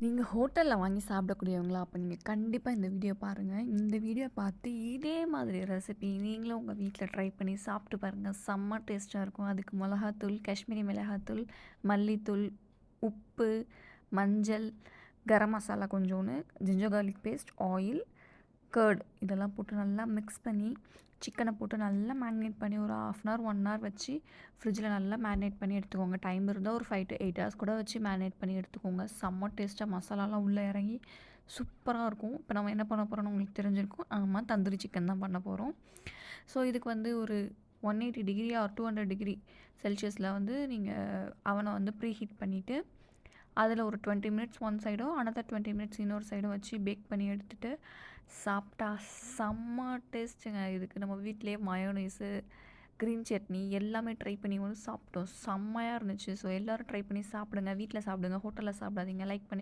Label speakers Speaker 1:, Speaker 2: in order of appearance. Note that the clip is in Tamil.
Speaker 1: நீங்க ஹோட்டல்ல வாங்கி சாப்பிடக்கூடியவங்களா? அப்ப நீங்க கண்டிப்பா இந்த வீடியோ பாருங்க. இந்த வீடியோ பார்த்து இதே மாதிரி ரெசிபி நீங்களும் உங்க வீட்ல ட்ரை பண்ணி சாப்பிட்டு பாருங்க. செம்ம டேஸ்ட்டா இருக்கும். அதுக்கு மிளகாத்தூள், காஷ்மீரி மிளகாத்தூள், மல்லித்தூள், உப்பு, மஞ்சள், கரம் மசாலா கொஞ்சோன்னு, ginger garlic paste, oil, curd இதெல்லாம் போட்டு நல்லா மிக்ஸ் பண்ணி, சிக்கன போட்டு நல்லா மேரினேட் பண்ணி ஒரு 1/2 அன் ஹவர், 1 ஹவர் வச்சு ஃப்ரிட்ஜில நல்லா மேரினேட் பண்ணி எடுத்துக்கோங்க. டைம் இருந்தால் ஒரு 5 to 8 ஹவர்ஸ் கூட வச்சு மேரினேட் பண்ணி எடுத்துக்கோங்க. செம்ம டேஸ்ட்டாக மசாலாலாம் உள்ளே இறங்கி சூப்பராக இருக்கும். இப்போ நம்ம என்ன பண்ண போகிறோம்னு உங்களுக்கு தெரிஞ்சிருக்கும். ஆமாம், தந்தூரி சிக்கன் தான் பண்ண போகிறோம். ஸோ இதுக்கு வந்து ஒரு 180 டிகிரி ஆர் 200 டிகிரி செல்சியஸில் வந்து நீங்கள் அவனை வந்து ப்ரீ ஹீட் பண்ணிவிட்டு அதில் ஒரு 20 மினிட்ஸ் ஒன் சைடும் அனதர் 20 மினிட்ஸ் இன்னொரு சைடும் வச்சு பேக் பண்ணி எடுத்துகிட்டு சாப்பிட்டா செம்ம டேஸ்ட்டுங்க. இதுக்கு நம்ம வீட்டிலேயே மயோனைஸு, க்ரீன் சட்னி எல்லாமே ட்ரை பண்ணி வந்து சாப்பிட்டோம். செம்மையாக இருந்துச்சு. ஸோ எல்லோரும் ட்ரை பண்ணி சாப்பிடுங்க. வீட்டில் சாப்பிடுங்க, ஹோட்டலில் சாப்பிடாதீங்க. லைக் பண்ணி